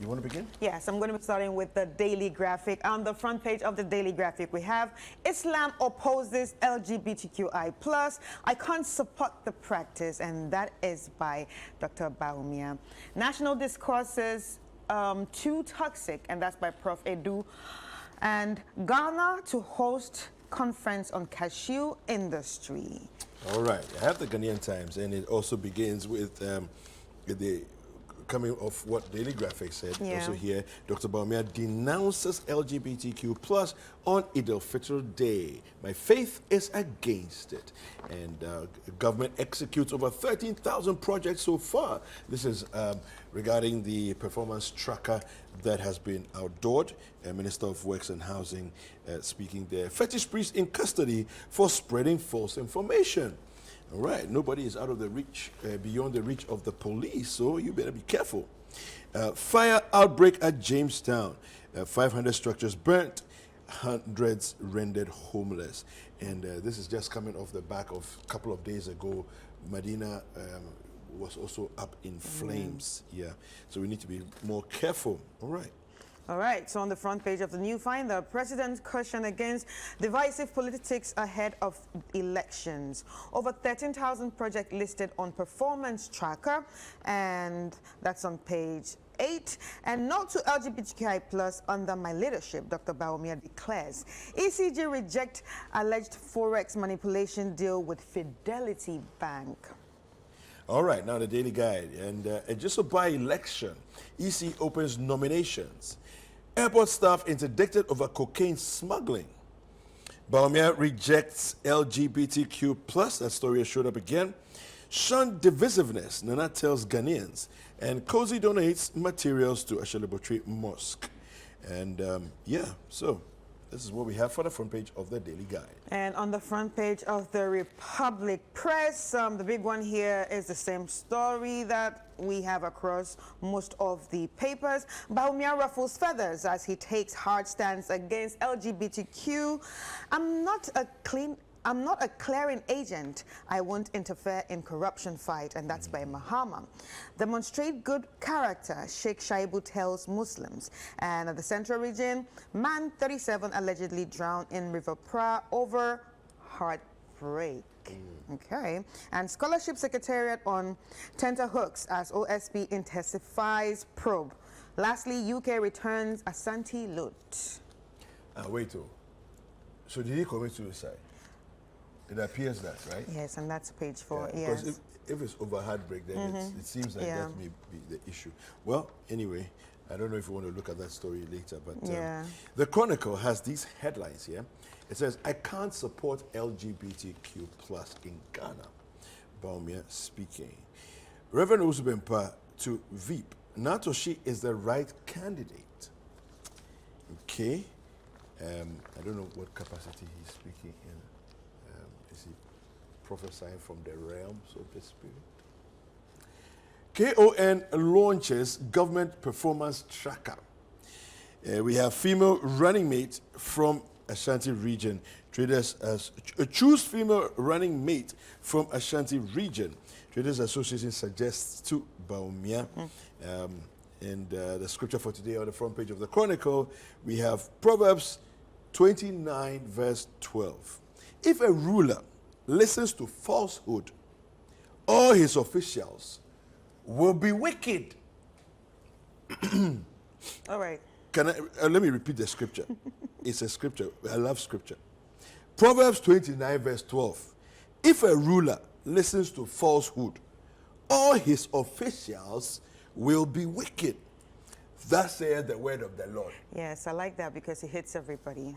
You want to begin? Yes, I'm going to be starting with the Daily Graphic. On the front page of the Daily Graphic, we have Islam opposes LGBTQI+. I can't support the practice, and that is by Dr. Baumia. National discourses too toxic, and that's by Prof. Edu. And Ghana to host conference on cashew industry. All right. I have the Ghanaian Times, and it also begins with the coming off what Daily Graphic said. Yeah. Also here, Dr. Baumia denounces LGBTQ plus on Eid al-Fitr Day. My faith is against it. And government executes over 13,000 projects so far. This is regarding the performance tracker that has been outdoored. Minister of Works and Housing speaking there. Fetish priest in custody for spreading false information. All right, nobody is out of the reach, beyond the reach of the police, so you better be careful. Fire outbreak at Jamestown. 500 structures burnt, hundreds rendered homeless. And this is just coming off the back of a couple of days ago. Medina was also up in flames. Yeah, so we need to be more careful. All right. All right, so on the front page of the New Finder, President's caution against divisive politics ahead of elections. Over 13,000 projects listed on performance tracker, and that's on page 8. And not to LGBTQI+ under my leadership, Dr. Baumia declares. ECG reject alleged Forex manipulation deal with Fidelity Bank. All right, now the Daily Guide. And just a by-election, EC opens nominations. Airport staff interdicted over cocaine smuggling. Baumia rejects LGBTQ+. That story showed up again. Shun divisiveness, Nana tells Ghanaians. And Cozy donates materials to Ashalibotri Mosque. And yeah, so this is what we have for the front page of the Daily Guide. And on the front page of the Republic Press, the big one here is the same story that we have across most of the papers. Baumia ruffles feathers as he takes hard stance against LGBTQ. I'm not a clearing agent. I won't interfere in corruption fight, and that's by Mahama. Demonstrate good character, Sheikh Shaibu tells Muslims. And at the Central Region, man 37 allegedly drowned in River Pra over heartbreak. Okay. And Scholarship Secretariat on tenterhooks as OSP intensifies probe. Lastly, UK returns Asante loot. Wait, so did he commit suicide? It appears that, right? Yes, and that's page 4. Yeah, yes. Because if it's over heartbreak, then it seems like that may be the issue. Well, anyway, I don't know if you want to look at that story later, but the Chronicle has these headlines here. It says, I can't support LGBTQ plus in Ghana. Baumia speaking. Reverend Usubempa to Veep. Natoshi is the right candidate. Okay. I don't know what capacity he's speaking in. Is he prophesying from the realms of the spirit? KON launches government performance tracker. We have female running mate from Ashanti region. Traders choose female running mate from Ashanti region. Traders Association suggests to Baumia. And the scripture for today on the front page of the Chronicle, we have Proverbs 29 verse 12. If a ruler listens to falsehood, all his officials will be wicked. All right. Can I, let me repeat the scripture. It's a scripture. I love scripture. Proverbs 29 verse 12. If a ruler listens to falsehood, all his officials will be wicked. Thus saith the word of the Lord. Yes, I like that because it hits everybody.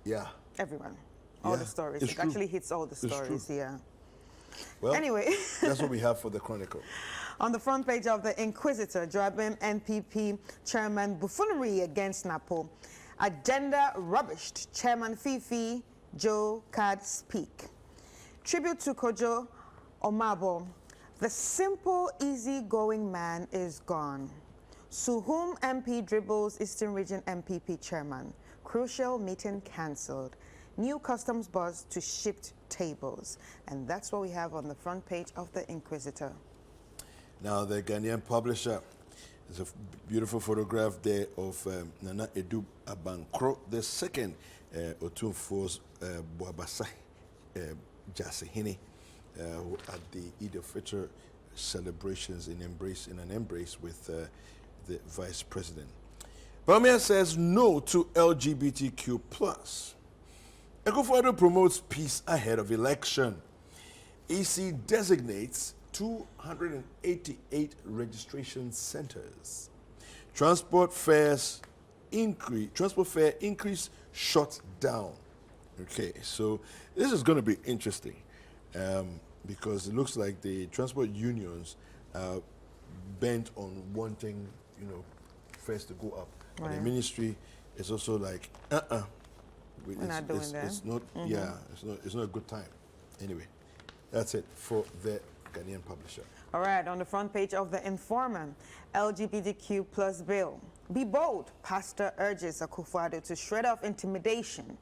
Yeah. Everyone. All the stories. It actually hits all the stories, yeah. Well, anyway. That's what we have for the Chronicle. On the front page of the Inquisitor, Joabim NPP Chairman buffoonery against Napo. Agenda rubbished. Chairman Fifi Joe Card speak. Tribute to Kojo Omabo. The simple, easy-going man is gone. Suhum MP dribbles Eastern Region MPP Chairman. Crucial meeting cancelled. New customs bus to shipped tables. And that's what we have on the front page of the Inquisitor. Now, the Ghanaian publisher, there's a beautiful photograph there of Nana Edu Abankro II, Otumfo's Boabasai Jasehine, at the Eid al-Fitr celebrations in an embrace with the vice president. Bawumia says no to LGBTQ+. Akufo-Addo promotes peace ahead of election. EC designates 288 registration centers. Transport fare increase shut down. Okay, so this is going to be interesting because it looks like the transport unions are bent on wanting, fares to go up. Right. And the ministry is also like, We're not doing that. It's not, it's not a good time. Anyway, that's it for the Ghanaian publisher. All right, on the front page of the Informer, LGBTQ plus bill. Be bold, pastor urges Akufo-Addo to shred off intimidation.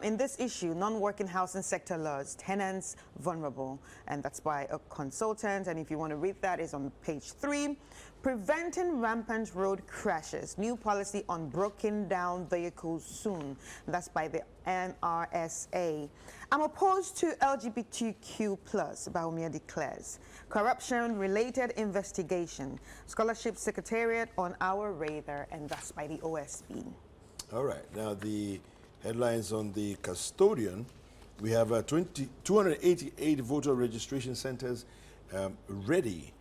In this issue, non-working housing sector laws, tenants vulnerable, and that's by a consultant. And if you want to read that, it's on page 3. Preventing rampant road crashes. New policy on broken down vehicles soon. That's by the NRSA. I'm opposed to LGBTQ+, Bawumia declares. Corruption-related investigation. Scholarship Secretariat on our radar, and that's by the OSB. All right. Now, the headlines on the custodian. We have 288 voter registration centers ready.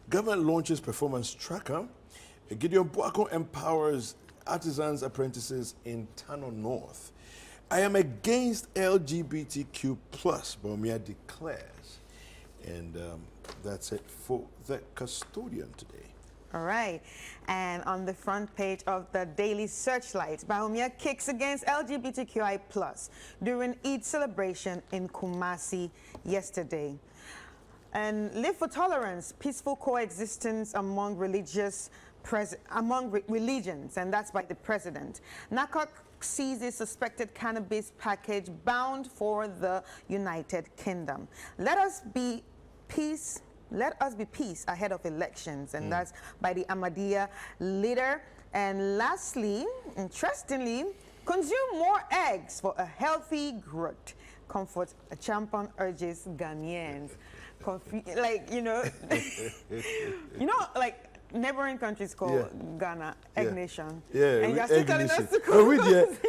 Government launches performance tracker. Gideon Boako empowers artisans apprentices in Tano North. I am against LGBTQ+, Bawumia declares. And that's it for the custodian today. All right. And on the front page of the Daily Searchlight, Bawumia kicks against LGBTQI+ during Eid celebration in Kumasi yesterday. And live for tolerance, peaceful coexistence among religions, and that's by the president. NACOC seizes suspected cannabis package bound for the United Kingdom. Let us be peace ahead of elections, and that's by the Ahmadiyya leader. And lastly, interestingly, consume more eggs for a healthy growth. Comfort a champion urges Ghanaians. Like neighboring countries called Ghana, egg nation. Yeah, and you're still telling us to cook.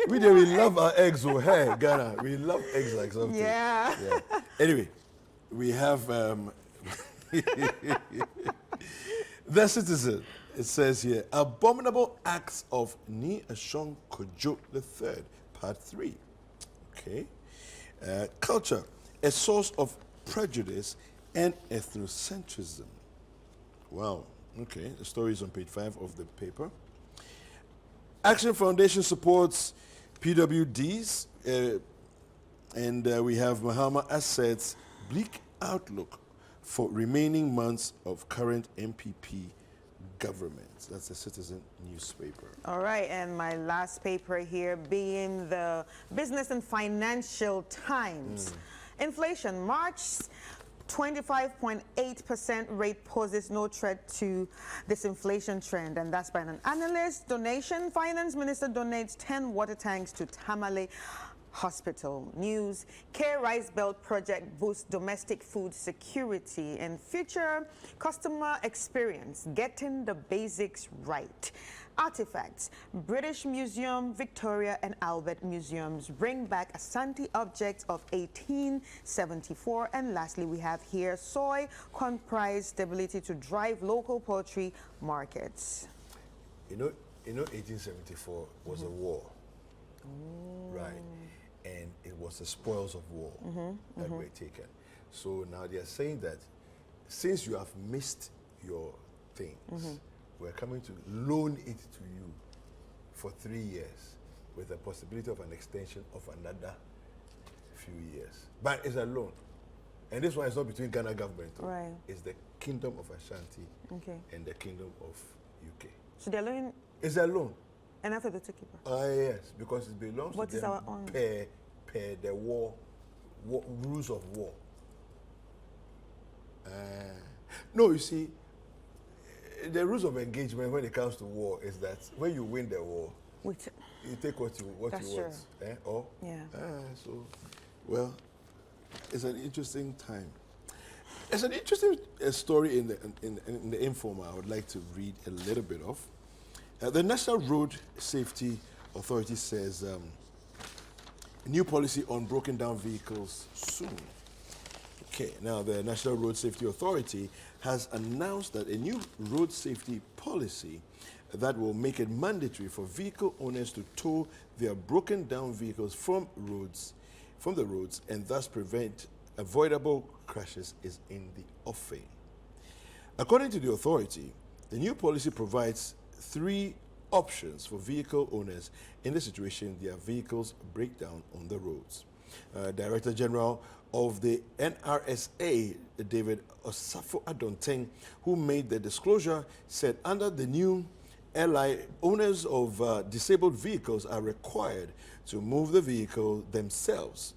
We love our eggs. Oh, hey, Ghana, we love eggs like something. Yeah. Anyway, we have The Citizen. It says here, abominable acts of Ni Ashong Kojo III, part 3. Okay. Culture, a source of prejudice and ethnocentrism. Wow. Okay. The story is on page 5 of the paper. Action Foundation supports PWDs, and we have Mahama Asset's bleak outlook for remaining months of current MPP government. That's the Citizen newspaper. All right, and my last paper here being the Business and Financial Times. Inflation, March 25.8% rate poses no threat to this inflation trend, and that's by an analyst. Donation, Finance Minister donates 10 water tanks to Tamale Hospital. News, Care Rice Belt Project boosts domestic food security and future customer experience, getting the basics right. Artifacts, British Museum, Victoria and Albert Museums bring back Asante objects of 1874. And lastly, we have here soy comprise stability to drive local poultry markets. You know, 1874 was a war, right? And it was the spoils of war that were taken. So now they are saying that since you have missed your things, we're coming to loan it to you for 3 years with the possibility of an extension of another few years. But it's a loan. And this one is not between Ghana government. Right. It's the Kingdom of Ashanti and the Kingdom of UK. So they're loaning. It's a loan. And after the ticket. Yes, because it belongs What to is them our own? per the war rules of war. No, you see, the rules of engagement when it comes to war is that when you win the war, Which, you take what you want. That's true. Or yeah. so, well, it's an interesting time. It's an interesting story in the Informer. I would like to read a little bit of. The National Road Safety Authority says new policy on broken down vehicles soon. Okay, now the National Road Safety Authority has announced that a new road safety policy that will make it mandatory for vehicle owners to tow their broken down vehicles from the roads, and thus prevent avoidable crashes is in the offing. According to the authority, the new policy provides 3 options for vehicle owners in the situation their vehicles break down on the roads. Director General of the NRSA, David Osafo Adonteng, who made the disclosure, said under the new LI, owners of disabled vehicles are required to move the vehicle themselves,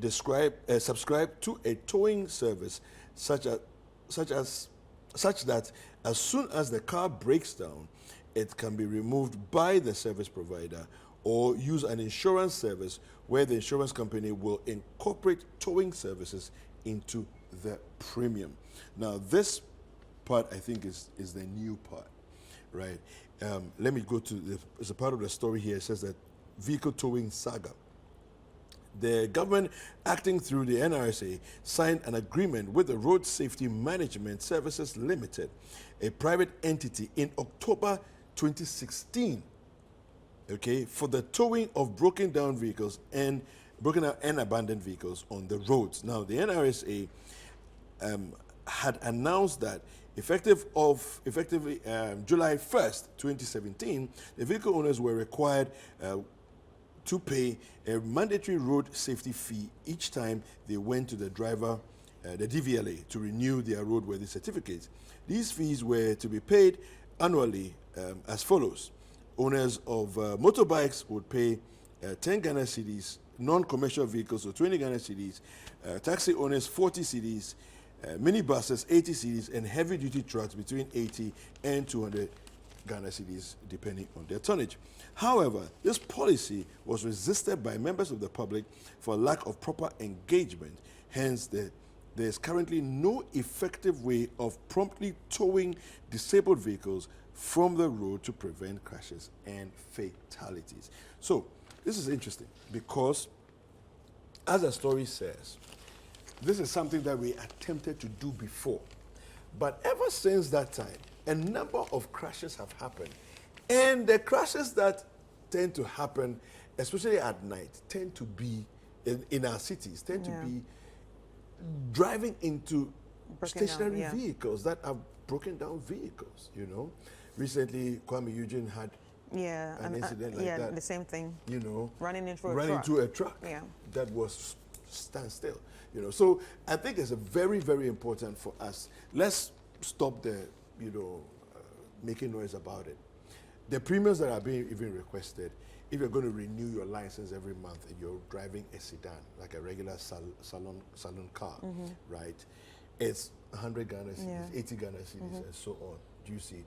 subscribe to a towing service such that as soon as the car breaks down, it can be removed by the service provider, or use an insurance service where the insurance company will incorporate towing services into the premium. Now, this part I think is the new part, right? Let me go to there's a part of the story here. It says that vehicle towing saga. The government, acting through the NRSA, signed an agreement with the Road Safety Management Services Limited, a private entity, in October 2016, okay, for the towing of broken down and abandoned vehicles on the roads. Now, the NRSA had announced that effectively July 1st, 2017, the vehicle owners were required to pay a mandatory road safety fee each time they went to the DVLA, to renew their roadworthy certificates. These fees were to be paid annually as follows. Owners of motorbikes would pay 10 Ghana cedis, non-commercial vehicles, so 20 Ghana cedis, taxi owners 40 cedis, minibuses 80 cedis, and heavy-duty trucks between 80 and 200 Ghana cedis, depending on their tonnage. However, this policy was resisted by members of the public for lack of proper engagement. Hence, there is currently no effective way of promptly towing disabled vehicles from the road to prevent crashes and fatalities. So, this is interesting because, as the story says, this is something that we attempted to do before. But ever since that time, a number of crashes have happened. And the crashes that tend to happen, especially at night, tend to be, in our cities, tend to be driving into stationary vehicles that are broken down vehicles, you know. Recently, Kwame Eugene had an incident like that. Yeah, the same thing. You know, running into a truck. Yeah. That was standstill. You know, so I think it's a very, very important for us. Let's stop the, making noise about it. The premiums that are being even requested, if you're going to renew your license every month and you're driving a sedan, like a regular salon car, right? It's 100 Ghana cedis, 80 Ghana cedis, and so on. Do you see?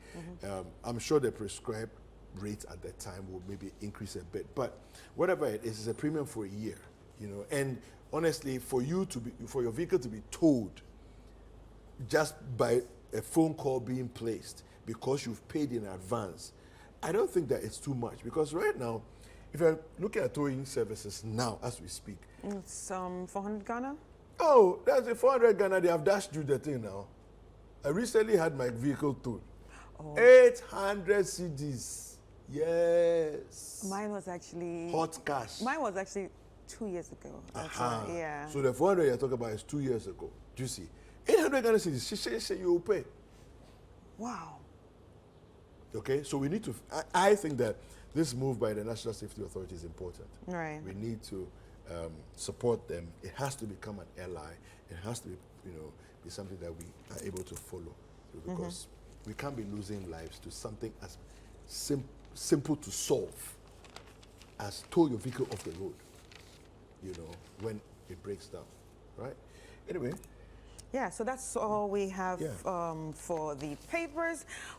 I'm sure the prescribed rates at that time will maybe increase a bit, but whatever it is, it's a premium for a year, And honestly, for your vehicle to be towed just by a phone call being placed because you've paid in advance, I don't think that it's too much, because right now, if you're looking at towing services now as we speak, it's 400 Ghana. Oh, that's a 400 Ghana. They have dashed you the thing now. I recently had my vehicle towed. 800 cedis. Yes. Mine was actually hot cash. Mine was actually 2 years ago. Yeah. So the 400 you're talking about is 2 years ago. Do you see? 800 Ghana cedis. She said you will pay. Wow. Okay, so we need to. I think that this move by the National Safety Authority is important. Right. We need to support them. It has to become an ally. It has to be, be something that we are able to follow, because we can't be losing lives to something as simple to solve as tow your vehicle off the road. When it breaks down, right? Anyway. Yeah, so that's all we have for the papers.